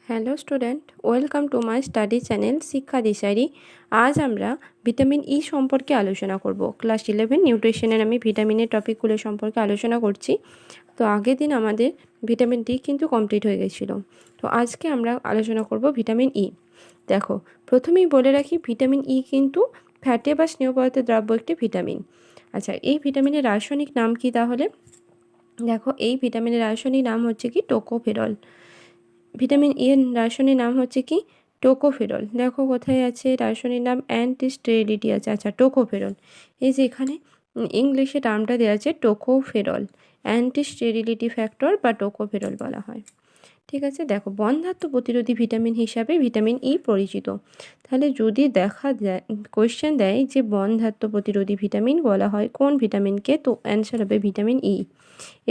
Hello student, welcome to my study channel শিক্ষা দিশারি। আজ আমরা ভিটামিন ই সম্পর্কে আলোচনা করব। ক্লাস 11 নিউট্রিশনের আমি ভিটামিনের টপিকগুলো সম্পর্কে আলোচনা করছি। তো আগের দিন আমাদের ভিটামিন ডি কিন্তু কমপ্লিট হয়ে গেছিলো। তো আজকে আমরা আলোচনা করব ভিটামিন ই। দেখো, প্রথমেই বলে রাখি ভিটামিন ই কিন্তু ফ্যাটে বা স্নেহ পদার্থের দ্রব্য একটি ভিটামিন। আচ্ছা, এই ভিটামিনের রাসায়নিক নাম কি তাহলে? দেখো, এই ভিটামিনের রাসায়নিক নাম হচ্ছে কি টোকোফেরল। ভিটামিন ই এর রাসায়নিক নাম হচ্ছে কি টোকোফেরল। দেখো কোথায় আছে রাসায়নিক নাম, অ্যান্টি স্টেরিলিটি আছে। আচ্ছা, টোকোফেরল, এই যে এখানে ইংলিশে টার্মটা দেওয়া আছে টোকোফেরল, অ্যান্টি স্টেরিলিটি ফ্যাক্টর বা টোকোফেরল বলা হয়। ঠিক আছে, দেখো বন্ধ্যাত্ব প্রতিরোধী ভিটামিন হিসাবে ভিটামিন ই পরিচিত। তাহলে যদি দেখা যায়, কোয়েশ্চেন দেয় যে বন্ধ্যাত্ব প্রতিরোধী ভিটামিন বলা হয় কোন ভিটামিনকে, তো অ্যান্সার হবে ভিটামিন ই।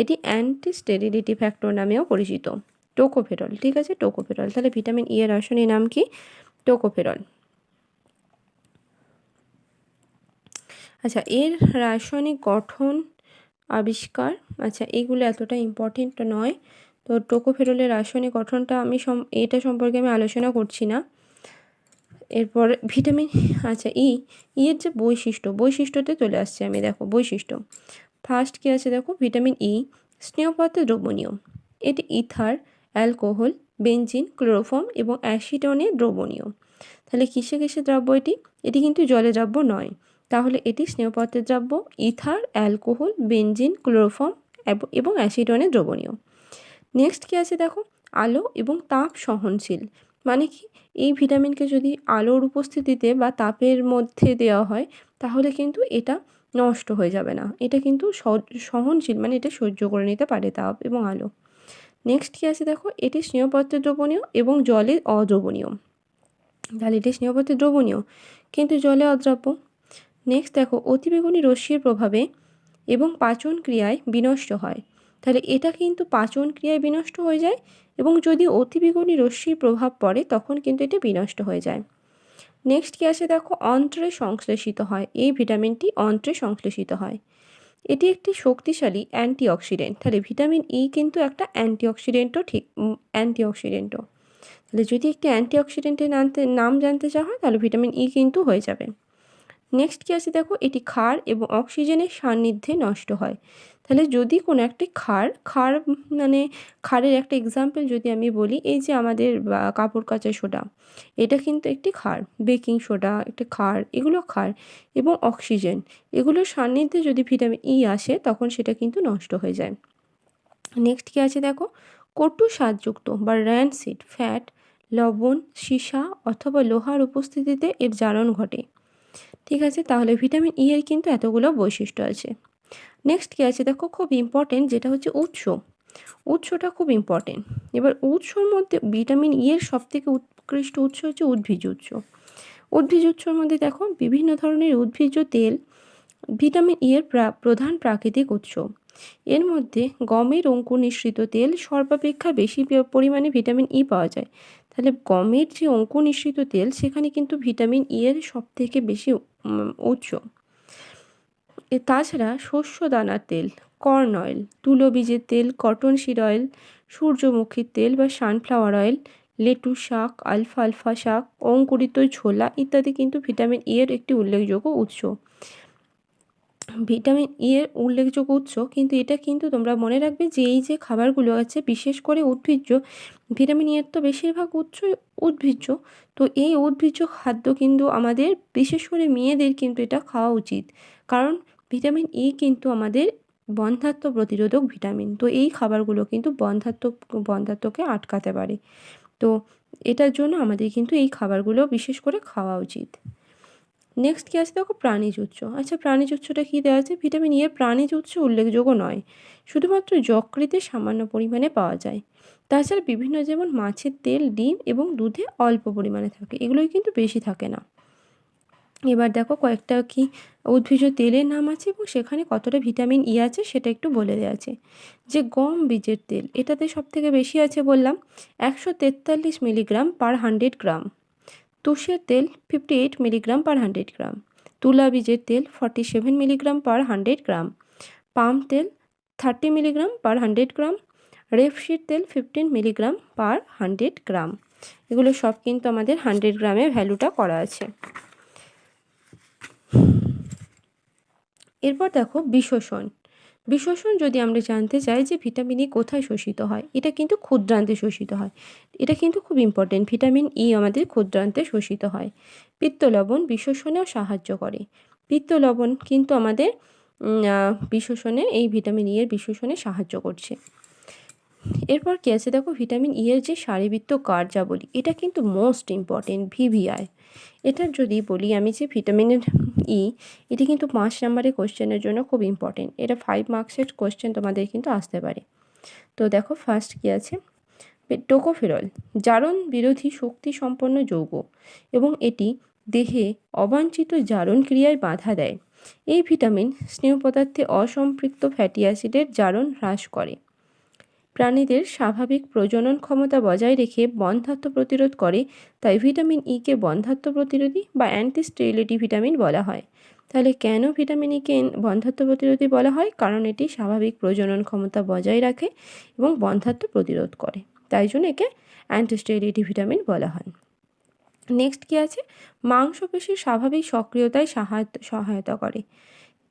এটি অ্যান্টি স্টেরিলিটি ফ্যাক্টর নামেও পরিচিত, টোকোফেরল। ঠিক আছে, টোকোফেরল। তাহলে ভিটামিন ই এর রাসায়নিক নাম কি? টোকোফেরল। আচ্ছা, এর রাসায়নিক গঠন, আবিষ্কার, আচ্ছা এইগুলো এতটা ইম্পর্টেন্ট নয়। তো টোকোফেরলের রাসায়নিক গঠনটা এটা সম্পর্কে আমি আলোচনা করছি না। এরপর ভিটামিন, আচ্ছা এর যে বৈশিষ্ট্যতে চলে আসছে আমি। দেখো বৈশিষ্ট্য, ফার্স্ট কী আছে দেখো, ভিটামিন ই স্নেহ পদার্থে দ্রবণীয়। এটি ইথার, অ্যালকোহল, বেনজিন, ক্লোরোফর্ম এবং অ্যাসিটনে দ্রবণীয়। তাহলে কিসে কিসে দ্রব্য এটি? এটি কিন্তু জলে দ্রব্য নয়। তাহলে এটি স্নেহ পদার্থের দ্রব্য, ইথার, অ্যালকোহল, বেনজিন, ক্লোরোফর্ম এবং অ্যাসিটনে দ্রবণীয়। নেক্সট কী আছে দেখো, আলো এবং তাপ সহনশীল। মানে কি, এই ভিটামিনকে যদি আলোর উপস্থিতিতে বা তাপের মধ্যে দেওয়া হয় তাহলে কিন্তু এটা নষ্ট হয়ে যাবে না। এটা কিন্তু সহনশীল, মানে এটা সহ্য করে নিতে পারে তাপ এবং আলো। নেক্সট কী আছে দেখো, এটি স্নেহপত্রে দ্রবণীয় এবং জলে অদ্রবণীয়। তাহলে এটি স্নেহপত্রে দ্রবণীয় কিন্তু জলে অদ্রাব্য। নেক্সট দেখো, অতিবেগুনি রশ্মির প্রভাবে এবং পাচন ক্রিয়ায় বিনষ্ট হয়। তাহলে এটা কিন্তু পাচন ক্রিয়ায় বিনষ্ট হয়ে যায়, এবং যদি অতিবেগুনি রশ্মির প্রভাব পড়ে তখন কিন্তু এটি বিনষ্ট হয়ে যায়। নেক্সট কী আছে দেখো, অন্ত্রে সংশ্লেষিত হয়। এই ভিটামিনটি অন্ত্রে সংশ্লেষিত হয়। এটি একটি শক্তিশালী অ্যান্টিঅক্সিডেন্ট। তাহলে ভিটামিন ই কিন্তু একটা অ্যান্টিঅক্সিডেন্টও, অ্যান্টিঅক্সিডেন্টও। তাহলে যদি একটি অ্যান্টিঅক্সিডেন্টের নাম জানতে চাওয়া হয় তাহলে ভিটামিন ই কিন্তু হয়ে যাবে। নেক্সট কী আছে দেখো, এটি ক্ষার এবং অক্সিজেনের সান্নিধ্যে নষ্ট হয়। তাহলে যদি কোনো একটি ক্ষার মানে ক্ষারের একটা এক্সাম্পল যদি আমি বলি, এই যে আমাদের কাপড় কাচা সোডা, এটা কিন্তু একটি ক্ষার। বেকিং সোডা একটা ক্ষার, এগুলো ক্ষার। এবং অক্সিজেন, এগুলোর সান্নিধ্যে যদি ভিটামিন ই আসে তখন সেটা কিন্তু নষ্ট হয়ে যায়। নেক্সট কী আছে দেখো, কটু স্বাদযুক্ত বা র্যানসিড ফ্যাট, লবণ, সীসা অথবা লোহার উপস্থিতিতে এর জারণ ঘটে। ঠিক আছে, তাহলে ভিটামিন ই এর কিন্তু এতগুলো বৈশিষ্ট্য আছে। নেক্সট কী আছে দেখো, খুব ইম্পর্টেন্ট, যেটা হচ্ছে উৎসটা খুব ইম্পর্টেন্ট। এবার উৎসর মধ্যে ভিটামিন ই এর সবথেকে উৎকৃষ্ট উৎস হচ্ছে উদ্ভিজ উৎস। উদ্ভিজ উৎসর মধ্যে দেখো বিভিন্ন ধরনের উদ্ভিজ্জ তেল ভিটামিন ই এর প্রধান প্রাকৃতিক উৎস। এর মধ্যে গমের অঙ্কুর নিঃসৃত তেল সর্বাপেক্ষা বেশি পরিমাণে ভিটামিন ই পাওয়া যায়। তাহলে গমের যে অঙ্কুর নিঃসৃত তেল, সেখানে কিন্তু ভিটামিন ই এর সবথেকে বেশি উৎস। তাছাড়া শস্য দানার তেল, কর্ন অয়েল, তুলো বীজের তেল, কটন সিড অয়েল, সূর্যমুখীর তেল বা সানফ্লাওয়ার অয়েল, লেটুস শাক, আলফালফা শাক, অঙ্কুরিত ছোলা ইত্যাদি কিন্তু ভিটামিন ই এর একটি উল্লেখযোগ্য উৎস। ভিটামিন ই এর উল্লেখযোগ্য উৎস, কিন্তু এটা কিন্তু তোমরা মনে রাখবে যে এই যে খাবারগুলো আছে বিশেষ করে উদ্ভিজ্জ, ভিটামিন ই এর তো বেশিরভাগ উৎসই উদ্ভিজ্জ। তো এই উদ্ভিজ্জ খাদ্য কিন্তু আমাদের, বিশেষ করে মেয়েদের কিন্তু এটা খাওয়া উচিত, কারণ ভিটামিন ই কিন্তু আমাদের বন্ধ্যাত্ব প্রতিরোধক ভিটামিন। তো এই খাবারগুলো কিন্তু বন্ধ্যাত্বকে আটকাতে পারে। তো এটার জন্য আমাদের কিন্তু এই খাবারগুলো বিশেষ করে খাওয়া উচিত। নেক্সট কী আছে দেখো, প্রাণীজ উৎস। আচ্ছা, প্রাণীজ উৎসটা কী দেওয়া আছে? ভিটামিন ই এর প্রাণীজ উৎস উল্লেখযোগ্য নয়, শুধুমাত্র যকৃতে সামান্য পরিমাণে পাওয়া যায়। তাছাড়া বিভিন্ন, যেমন মাছের তেল, ডিম এবং দুধে অল্প পরিমাণে থাকে, এগুলোই কিন্তু বেশি থাকে না। এবার দেখো কয়েকটা কি উদ্ভিজ্জ তেলের নাম আছে এবং সেখানে কতটা ভিটামিন ই আছে সেটা একটু বলে দেওয়া আছে। যে গম বীজের তেল, এটাতে সবথেকে বেশি আছে বললাম, 143 মিলিগ্রাম পার 100 গ্রাম। তুষের তেল 58 মিলিগ্রাম পার 100 গ্রাম। তুলা বীজের তেল 47 মিলিগ্রাম পার 100 গ্রাম। পাম তেল 30 মিলিগ্রাম পার 100 গ্রাম। রেপসিড তেল 15 মিলিগ্রাম পার 100 গ্রাম। এগুলো সব কিন্তু আমাদের 100 গ্রামে ভ্যালুটা করা আছে। এরপর দেখো বিশোষণ। বিশোষণ যদি আমরা জানতে চাই যে ভিটামিন ই কোথায় শোষিত হয়, এটা কিন্তু ক্ষুদ্রান্তে শোষিত হয়। এটা কিন্তু খুব ইম্পর্টেন্ট, ভিটামিন ই আমাদের ক্ষুদ্রান্তে শোষিত হয়। পিত্ত লবণ বিশোষণেও সাহায্য করে। পিত্ত লবণ কিন্তু আমাদের বিশোষণে, এই ভিটামিন ই এর বিশোষণে সাহায্য করছে। এরপর কী আছে দেখো, ভিটামিন ই এর যে শারীরবৃত্ত কার্যাবলী, এটা কিন্তু মোস্ট ইম্পর্টেন্ট, ভিভিআই। এটার যদি বলি আমি যে ভিটামিনের ই, এটি কিন্তু 5 নম্বরের কোশ্চেনের জন্য খুব ইম্পর্টেন্ট। এটা 5 মার্কসের কোশ্চেন তোমাদের কিন্তু আসতে পারে। তো দেখো ফার্স্ট কী আছে, টোকোফেরল জারণ বিরোধী শক্তি সম্পন্ন যৌগ এবং এটি দেহে অবাঞ্ছিত জারণ ক্রিয়ায় বাধা দেয়। এই ভিটামিন স্নেহ পদার্থে অসম্পৃক্ত ফ্যাটি অ্যাসিডের জারণ হ্রাস করে। প্রাণীদের স্বাভাবিক প্রজনন ক্ষমতা বজায় রেখে বন্ধ্যাত্ব প্রতিরোধ করে, তাই ভিটামিন ই কে বন্ধ্যাত্ব প্রতিরোধী বা অ্যান্টি স্টেরিলিটি ভিটামিন বলা হয়। তাহলে কেন ভিটামিন ই কে বন্ধ্যাত্ব প্রতিরোধী বলা হয়? কারণ এটি স্বাভাবিক প্রজনন ক্ষমতা বজায় রাখে এবং বন্ধ্যাত্ব প্রতিরোধ করে, তাই জন্য একে অ্যান্টি স্টেরিলিটি ভিটামিন বলা হয়। নেক্সট কী আছে, মাংসপেশির স্বাভাবিক সক্রিয়তায় সহায়তা করে।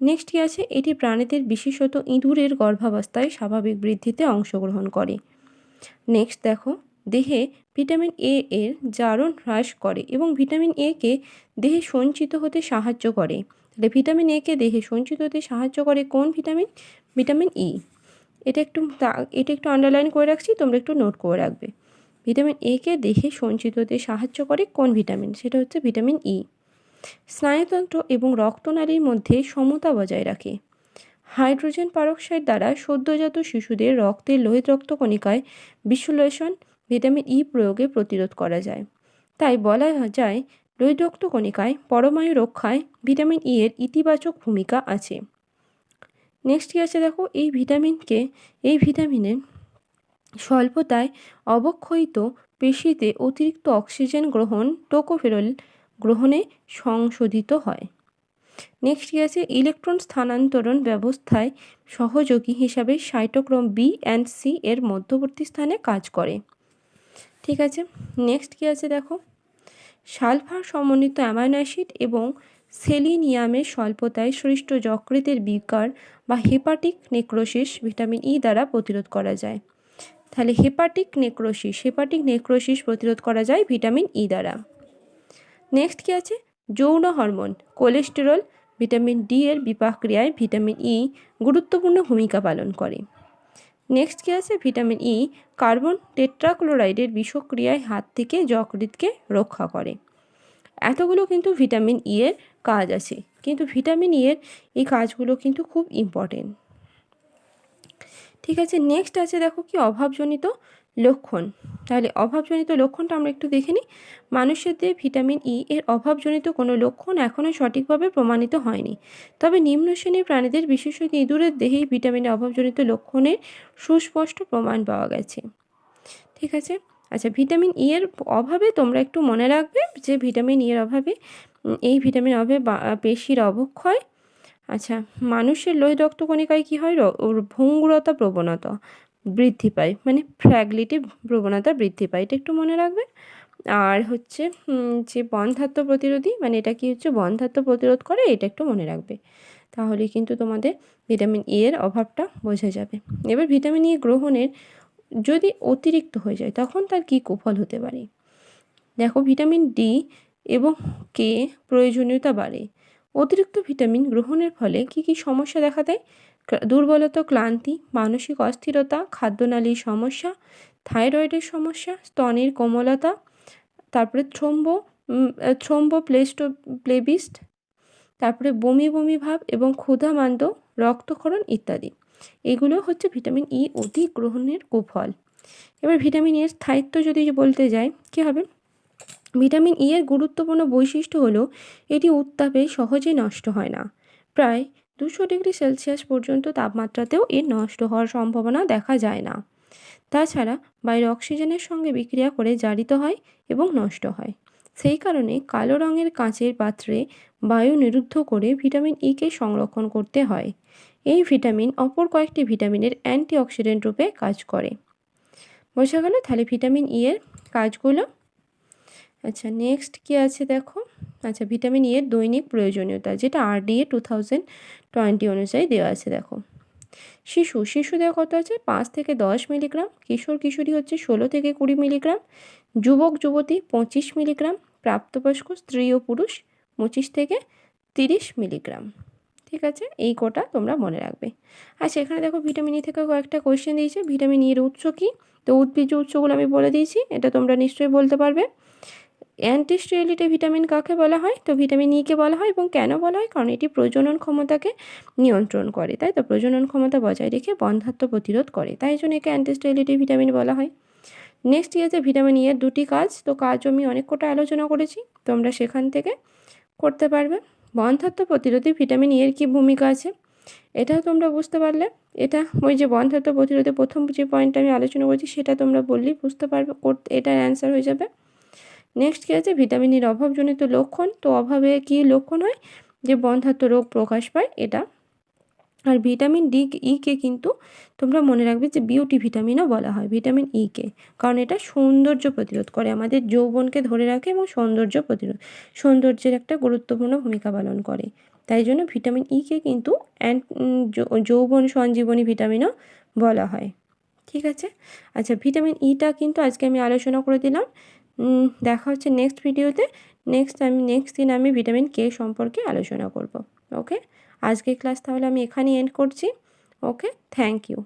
নেক্সট কী আছে, এটি প্রাণীদের বিশেষত ইঁদুরের গর্ভাবস্থায় স্বাভাবিক বৃদ্ধিতে অংশগ্রহণ করে। নেক্সট দেখো, দেহে ভিটামিন এ এর জারণ হ্রাস করে এবং ভিটামিন এ কে দেহে সঞ্চিত হতে সাহায্য করে। তাহলে ভিটামিন এ কে দেহে সঞ্চিত হতে সাহায্য করে কোন ভিটামিন? Vitamin E. এটা একটু আন্ডারলাইন করে রাখছি, তোমরা একটু নোট করে রাখবে। ভিটামিন এ কে দেহে সঞ্চিত হতে সাহায্য করে কোন ভিটামিন? সেটা হচ্ছে ভিটামিন ই। স্নায়ুতন্ত্র এবং রক্তনালীর মধ্যে সমতা বজায় রাখে। হাইড্রোজেন পারক্সাইড দ্বারা সদ্যজাত শিশুদের রক্তের লোহিত রক্তকণিকায় বিশ্লেষণ ভিটামিন ই প্রয়োগে প্রতিরোধ করা যায়। তাই বলা যায় লোহিত রক্তকণিকায় পরমাণু রক্ষায় ভিটামিন ই এর ইতিবাচক ভূমিকা আছে। নেক্সট কী আছে দেখো, এই ভিটামিনের স্বল্পতায় অবক্ষয়িত পেশিতে অতিরিক্ত অক্সিজেন গ্রহণ টোকোফেরল গ্রহণে সংশোধিত হয়। নেক্সট কী আছে, ইলেকট্রন স্থানান্তরণ ব্যবস্থায় সহযোগী হিসাবে সাইটোক্রোম বি অ্যান্ড সি এর মধ্যবর্তী স্থানে কাজ করে। ঠিক আছে, নেক্সট কী আছে দেখো, সালফার সমন্বিত অ্যামাইনো অ্যাসিড এবং সেলিনিয়ামের স্বল্পতায় সৃষ্ট যকৃতের বিকার বা হেপাটিক নেক্রোসিস ভিটামিন ই দ্বারা প্রতিরোধ করা যায়। তাহলে হেপাটিক নেক্রোসিস প্রতিরোধ করা যায় ভিটামিন ই দ্বারা। নেক্সট কী আছে, যৌন হরমোন কোলেস্টেরল ভিটামিন ডি এর বিপাক ক্রিয়ায় ভিটামিন ই গুরুত্বপূর্ণ ভূমিকা পালন করে। নেক্সট কী আছে, ভিটামিন ই কার্বন টেট্রাক্লোরাইডের বিষক্রিয়ায় হাত থেকে যকৃৎকে রক্ষা করে। এতগুলো কিন্তু ভিটামিন ই এর কাজ আছে, কিন্তু ভিটামিন ই এর এই কাজগুলো কিন্তু খুব ইম্পর্টেন্ট। ঠিক আছে, নেক্সট আছে দেখো কি, অভাবজনিত লক্ষণ। তাহলে অভাবজনিত লক্ষণটা আমরা একটু দেখে নিই। মানুষের দেহে ভিটামিন ই এর অভাবজনিত কোনো লক্ষণ এখনও সঠিকভাবে প্রমাণিত হয়নি, তবে নিম্ন শ্রেণীর প্রাণীদের বিশেষত ইঁদুরের দেহেই ভিটামিনের অভাবজনিত লক্ষণের সুস্পষ্ট প্রমাণ পাওয়া গেছে। ঠিক আছে, আচ্ছা ভিটামিন ই এর অভাবে তোমরা একটু মনে রাখবে যে ভিটামিন ই এর অভাবে এই ভিটামিন অভাবে পেশির অবক্ষয়। আচ্ছা, মানুষের লোহিত রক্তকণিকায় কী হয়, ওর ভঙ্গুরতা প্রবণতা বৃদ্ধি পায়, মানে ফ্র্যাগিলিটি প্রবণতা বৃদ্ধি পায়, এটা একটু মনে রাখবে। আর হচ্ছে যে বন্ধ্যাত্ব প্রতিরোধী, মানে এটা কি হচ্ছে, বন্ধ্যাত্ব প্রতিরোধ করে, এটা একটু মনে রাখবে। তাহলে কিন্তু তোমাদের ভিটামিন ই এর অভাবটা বোঝা যাবে। এবার ভিটামিন ই গ্রহণের যদি অতিরিক্ত হয়ে যায় তখন তার কী কুফল হতে পারে? দেখো, ভিটামিন ডি এবং কে প্রয়োজনীয়তা বাড়ে। অতিরিক্ত ভিটামিন গ্রহণের ফলে কী কী সমস্যা দেখা দেয়? দুর্বলতা, ক্লান্তি, মানসিক অস্থিরতা, খাদ্যনালীর সমস্যা, থাইরয়েডের সমস্যা, স্তনের কোমলতা, তারপরে থ্রোম্বোপ্লেবিস্ট, তারপরে বমি বমি ভাব এবং ক্ষুধামান্দ, রক্তক্ষরণ ইত্যাদি। এগুলো হচ্ছে ভিটামিন ই অতি গ্রহণের কুফল। এবার ভিটামিন ই এর স্থায়িত্ব যদি বলতে যাই, কী হবে? ভিটামিন ই এর গুরুত্বপূর্ণ বৈশিষ্ট্য হলো এটি উত্তাপে সহজে নষ্ট হয় না। প্রায় 200 ডিগ্রি সেলসিয়াস পর্যন্ত তাপমাত্রাতেও এর নষ্ট হওয়ার সম্ভাবনা দেখা যায় না। তাছাড়া বাইরে অক্সিজেনের সঙ্গে বিক্রিয়া করে জারিত হয় এবং নষ্ট হয়। সেই কারণে কালো রঙের কাঁচের পাত্রে বায়ু নিরুদ্ধ করে ভিটামিন ই কে সংরক্ষণ করতে হয়। এই ভিটামিন অপর কয়েকটি ভিটামিনের অ্যান্টিঅক্সিডেন্ট রূপে কাজ করে। বোঝা গেল তাহলে ভিটামিন ই এর কাজগুলো। আচ্ছা নেক্সট কী আছে দেখো। আচ্ছা ভিটামিন ই এর দৈনিক প্রয়োজনীয়তা, যেটা RDA 2020 অনুযায়ী দেওয়া আছে। দেখো শিশু দেওয়া কত আছে, 5 থেকে 10 মিলিগ্রাম, কিশোর কিশোরী হচ্ছে 16 থেকে 20 মিলিগ্রাম, যুবক যুবতী 25 মিলিগ্রাম, প্রাপ্তবয়স্ক স্ত্রী ও পুরুষ 25 থেকে 30 মিলিগ্রাম। ঠিক আছে, এই কোটা তোমরা মনে রাখবে। আচ্ছা এখানে দেখো ভিটামিন ই থেকে কয়েকটা কোয়েশ্চেন দিয়েছে। ভিটামিন ই এর উৎস কী, তো উদ্ভিজ্জ উৎসগুলো আমি বলে দিয়েছি, এটা তোমরা নিশ্চয়ই বলতে পারবে। অ্যান্টিস্টেরিলিটি ভিটামিন কাকে বলা হয়, তো ভিটামিন ইকে বলা হয়। এবং কেন বলা হয়, কারণ এটি প্রজনন ক্ষমতাকে নিয়ন্ত্রণ করে, তাই তো প্রজনন ক্ষমতা বজায় রেখে বন্ধ্যাত্ব প্রতিরোধ করে, তাই জন্য একে অ্যান্টিস্টেরিলিটি ভিটামিন বলা হয়। নেক্সট কি আছে, ভিটামিন ই এর দুটি কাজ, তো কাজও আমি অনেক কটা আলোচনা করেছি, তোমরা সেখান থেকে করতে পারবে। বন্ধ্যাত্ব প্রতিরোধে ভিটামিন ই এর কী ভূমিকা আছে, এটাও তোমরা বুঝতে পারলে। এটা ওই যে বন্ধ্যাত্ব প্রতিরোধে প্রথম যে পয়েন্টটা আমি আলোচনা করেছি সেটা তোমরা বললেই বুঝতে পারবে, এটার অ্যান্সার হয়ে যাবে। নেক্সট কী আছে, ভিটামিন ইর অভাবজনিত লক্ষণ, তো অভাবে কী লক্ষণ হয়, যে বন্ধ্যাত্ব রোগ প্রকাশ পায় এটা। আর ভিটামিন ইকে কিন্তু তোমরা মনে রাখবে যে বিউটি ভিটামিনও বলা হয়, ভিটামিন ইকে, কারণ এটা সৌন্দর্য প্রতিরোধ করে, আমাদের যৌবনকে ধরে রাখে এবং সৌন্দর্যের একটা গুরুত্বপূর্ণ ভূমিকা পালন করে, তাই জন্য ভিটামিন ইকে কিন্তু যৌবন সঞ্জীবনী ভিটামিনও বলা হয়। ঠিক আছে, আচ্ছা ভিটামিন ইটা কিন্তু আজকে আমি আলোচনা করে দিলাম। দেখা হচ্ছে নেক্সট ভিডিওতে। নেক্সট দিন আমি ভিটামিন কে সম্পর্কে আলোচনা করব। ওকে, আজকের ক্লাস তাহলে আমি এখানেই এন্ড করছি। ওকে, থ্যাংক ইউ।